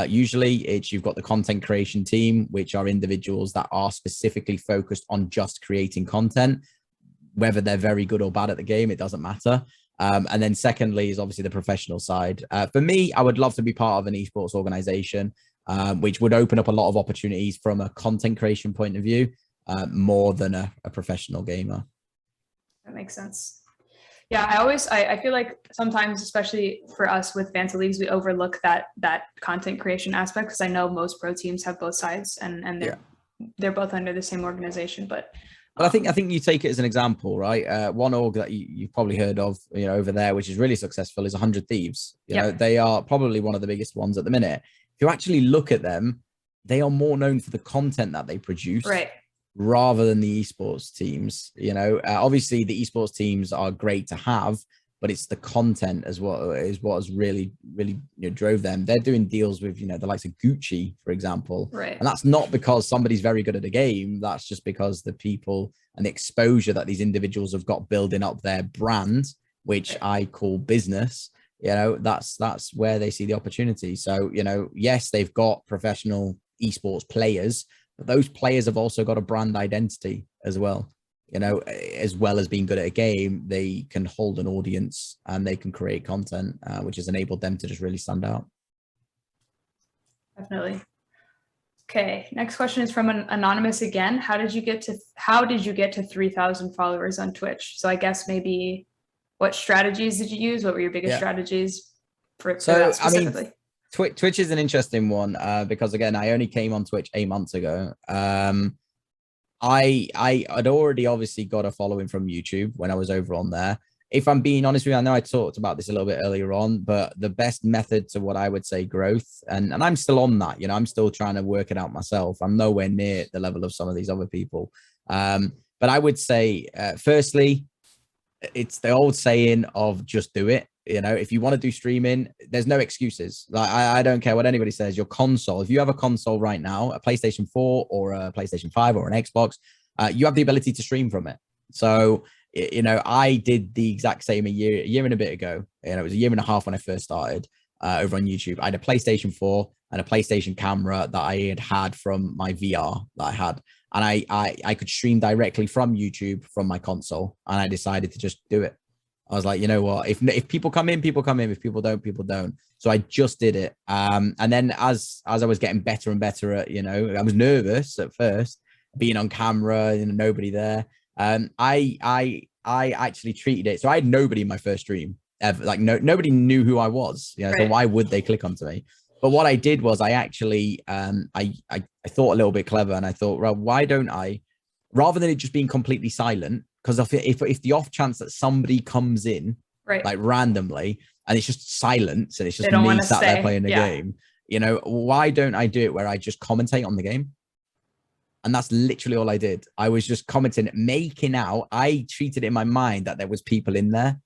Usually you've got the content creation team, which are individuals that are specifically focused on just creating content, whether they're very good or bad at the game, it doesn't matter. And then secondly is obviously the professional side. For me, I would love to be part of an esports organization, which would open up a lot of opportunities from a content creation point of view, more than a professional gamer. That makes sense. Yeah, I feel like sometimes, especially for us with Vanta leagues, we overlook that content creation aspect, because I know most pro teams have both sides and they're both under the same organization. But I think you take it as an example, right? One org that you've probably heard of, you know, over there, which is really successful, is 100 Thieves. You know, they are probably one of the biggest ones at the minute. if you actually look at them, they are more known for the content that they produce, Right. rather than the esports teams. Obviously the esports teams are great to have, but it's the content as well is what has really drove them. They're doing deals with the likes of Gucci, for example, Right. and that's not because somebody's very good at a game. That's just because the people and the exposure that these individuals have got building up their brand, which I call business. That's where they see the opportunity. So yes, they've got professional esports players, but those players have also got a brand identity as well. As well as being good at a game, they can hold an audience and they can create content, which has enabled them to just really stand out. Definitely. Okay, next question is from an anonymous again. How did you get to 3,000 followers on Twitch? So I guess maybe what strategies did you use? What were your biggest strategies for that specifically? Twitch is an interesting one because again, I only came on Twitch 8 months ago. I had already obviously got a following from YouTube when I was over on there. If I'm being honest with you, I know I talked about this a little bit earlier on, but the best method to what I would say growth, and I'm still on that, I'm still trying to work it out myself. I'm nowhere near the level of some of these other people. But I would say, firstly, it's the old saying of just do it. If you want to do streaming, there's no excuses. Like I don't care what anybody says. Your console, if you have a console right now, a PlayStation 4 or a PlayStation 5 or an Xbox, you have the ability to stream from it. So, I did the exact same a year and a bit ago. It was a year and a half when I first started over on YouTube. I had a PlayStation 4 and a PlayStation camera that I had from my VR that I had. And I could stream directly from YouTube from my console. And I decided to just do it. I was like, you know what? If people come in, people come in. If people don't, people don't. So I just did it. And then as I was getting better and better at, I was nervous at first being on camera, nobody there. I actually treated it. So I had nobody in my first stream ever. Like nobody knew who I was. So why would they click onto me? But what I did was I actually, I thought a little bit clever, and I thought, well, why don't I, rather than it just being completely silent, because if the off chance that somebody comes in, like randomly, and it's just silence and it's just me sat there playing the game, why don't I do it where I just commentate on the game? And that's literally all I did. I was just commenting, making out. I treated it in my mind that there was people in there,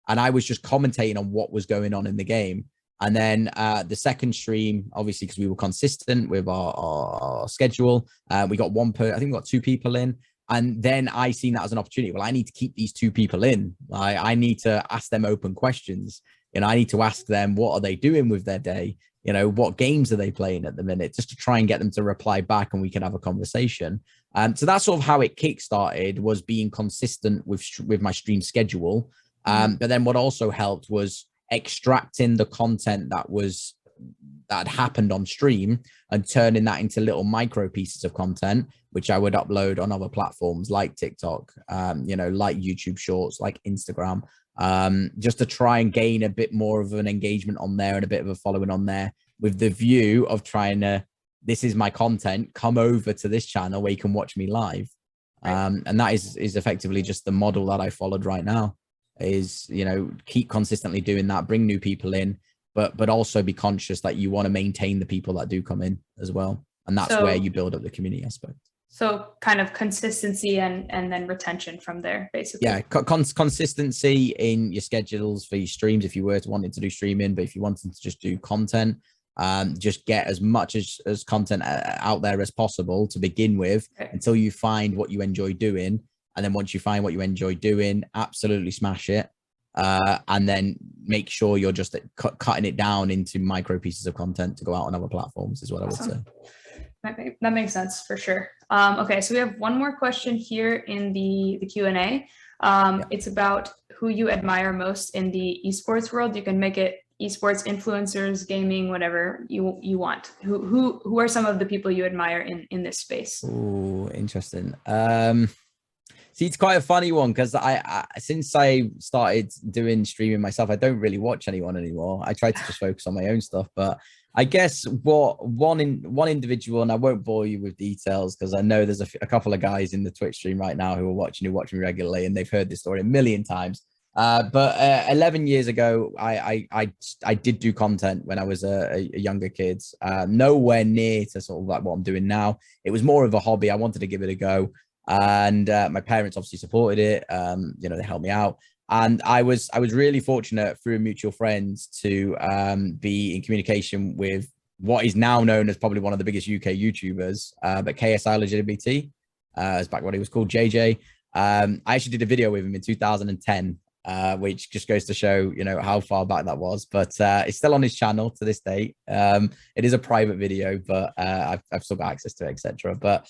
and I was just commentating on what was going on in the game. And then the second stream, obviously, because we were consistent with our schedule, we got I think we got 2 people in. And then I seen that as an opportunity. Well, I need to keep these 2 people in. I need to ask them open questions. I need to ask them, what are they doing with their day? What games are they playing at the minute? Just to try and get them to reply back, and we can have a conversation. So that's sort of how it kickstarted, was being consistent with my stream schedule. But then what also helped was extracting the content that had happened on stream and turning that into little micro pieces of content, which I would upload on other platforms like TikTok, like YouTube Shorts, like Instagram, just to try and gain a bit more of an engagement on there and a bit of a following on there, with the view of trying to, this is my content, come over to this channel where you can watch me live. And that is effectively just the model that I followed right now. Is keep consistently doing that, bring new people in, but also be conscious that you want to maintain the people that do come in as well, and that's where you build up the community aspect. So kind of consistency and then retention from there, basically. Yeah, consistency in your schedules for your streams if you were wanting to do streaming, but if you wanted to just do content, just get as much as content out there as possible to begin with, until you find what you enjoy doing. And then once you find what you enjoy doing, absolutely smash it. And then make sure you're just cutting it down into micro pieces of content to go out on other platforms, is what I would say. That makes sense for sure. Okay, so we have one more question here in the Q&A. It's about who you admire most in the esports world. You can make it esports influencers, gaming, whatever you want. Who are some of the people you admire in this space? Oh, interesting. See, it's quite a funny one, because I since I started doing streaming myself, I don't really watch anyone anymore. I try to just focus on my own stuff. But I guess one individual, and I won't bore you with details because I know there's a couple of guys in the Twitch stream right now who watch me regularly, and they've heard this story a million times. But 11 years ago, I did do content when I was a younger kid. Nowhere near to sort of like what I'm doing now. It was more of a hobby. I wanted to give it a go, and my parents obviously supported it. They helped me out, and I was really fortunate through mutual friends to be in communication with what is now known as probably one of the biggest UK YouTubers, but KSI LGBT, as back when he was called JJ. I actually did a video with him in 2010, which just goes to show, how far back that was. But it's still on his channel to this day. It is a private video, but I've still got access to it, etc. But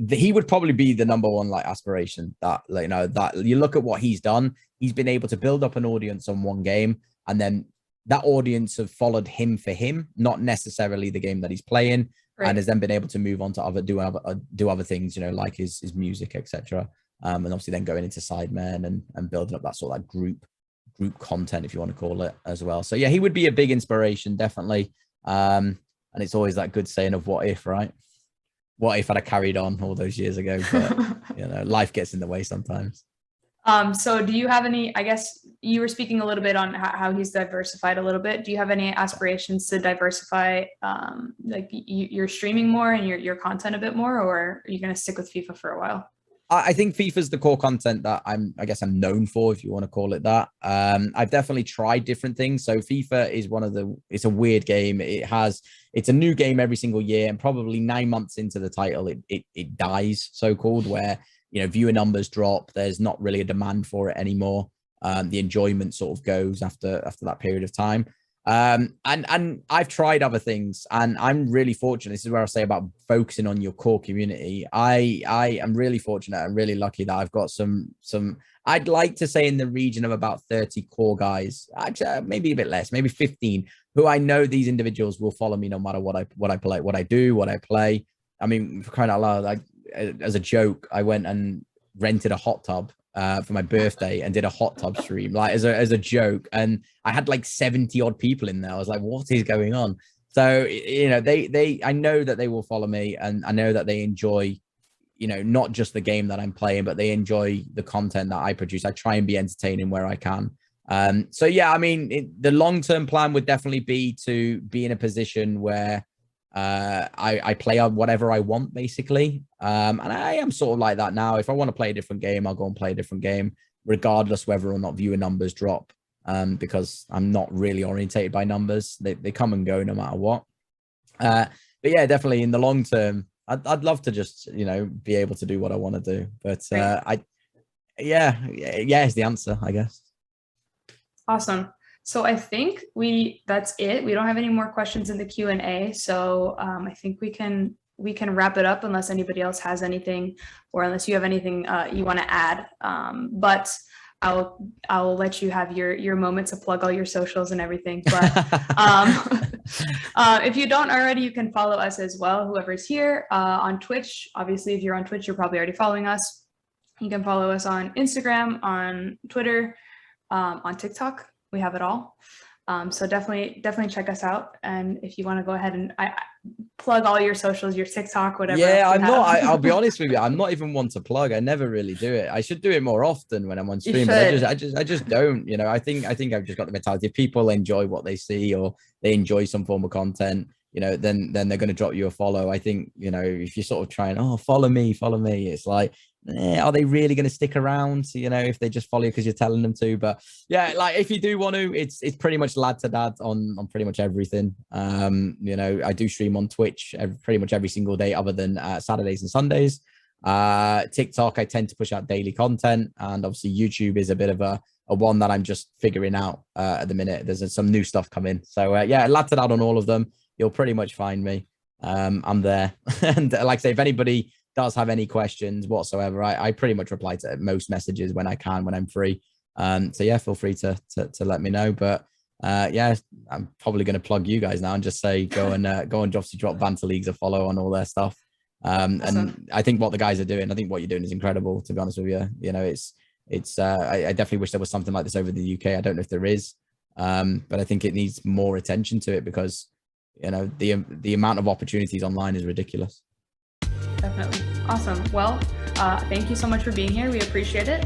he would probably be the number one like aspiration that, that you look at what he's done. He's been able to build up an audience on one game, and then that audience have followed him for him, not necessarily the game that he's playing. Right. And has then been able to move on to do other things, like his music, etc. And obviously then going into Sidemen and building up that sort of like group content, if you want to call it, as well. So yeah, he would be a big inspiration, definitely. And it's always that good saying of what if, right? What if I'd have carried on all those years ago? But life gets in the way sometimes. So do you have any, I guess you were speaking a little bit on how he's diversified a little bit. Do you have any aspirations to diversify, like you're streaming more and your content a bit more, or are you going to stick with FIFA for a while? I think FIFA's the core content that I'm known for, if you want to call it that. I've definitely tried different things. So FIFA is it's a weird game. It's a new game every single year, and probably 9 months into the title, it dies, so-called, where viewer numbers drop. There's not really a demand for it anymore. The enjoyment sort of goes after that period of time. And I've tried other things, and I'm really fortunate. This is where I say about focusing on your core community. I am really fortunate and really lucky that I've got some, I'd like to say in the region of about 30 core guys, actually maybe a bit less, maybe 15, who I know these individuals will follow me no matter what I play, what I do, what I play. I mean, for crying out loud, as a joke, I went and rented a hot tub for my birthday and did a hot tub stream, like as a joke, and I had like 70 odd people in there. I was like, what is going on? So I know that they will follow me, and I know that they enjoy not just the game that I'm playing, but they enjoy the content that I produce. I try and be entertaining where I can. So yeah, I mean, the long-term plan would definitely be to be in a position where I play on whatever I want, basically. And I am sort of like that now. If I want to play a different game, I'll go and play a different game, regardless whether or not viewer numbers drop, because I'm not really orientated by numbers. They come and go no matter what. But yeah, definitely in the long term, I'd love to just, be able to do what I want to do. But yeah is the answer, I guess. Awesome. So I think that's it. We don't have any more questions in the Q&A. So I think we can wrap it up unless anybody else has anything, or unless you have anything you want to add. But I'll let you have your moment to plug all your socials and everything. But if you don't already, you can follow us as well, whoever's here, on Twitch. Obviously, if you're on Twitch, you're probably already following us. You can follow us on Instagram, on Twitter, on TikTok. We have it all. So definitely check us out. And if you want to go ahead and plug all your socials, your TikTok, whatever. Yeah, I'll be honest with you. I'm not even one to plug. I never really do it. I should do it more often when I'm on stream, but I just don't. I think I've just got the mentality. If people enjoy what they see, or they enjoy some form of content, then they're going to drop you a follow. I think, if you're sort of trying, follow me, it's like, are they really going to stick around, if they just follow you because you're telling them to? But yeah, like if you do want to, it's pretty much LadToDad on pretty much everything. I do stream on Twitch pretty much every single day other than Saturdays and Sundays. TikTok, I tend to push out daily content, and obviously YouTube is a bit of a one that I'm just figuring out at the minute. There's some new stuff coming. So yeah, LadToDad on all of them. You'll pretty much find me. I'm there. And like I say, if anybody does have any questions whatsoever, I pretty much reply to most messages when I can, when I'm free. So yeah, feel free to let me know. But yeah, I'm probably going to plug you guys now and just say go and obviously drop Vanta Leagues a follow on all their stuff. Awesome. And I think what the guys are doing, I think what you're doing is incredible, to be honest with you. It's I definitely wish there was something like this over the UK. I don't know if there is, but I think it needs more attention to it, because the amount of opportunities online is ridiculous. Definitely. Awesome. Well, thank you so much for being here. We appreciate it.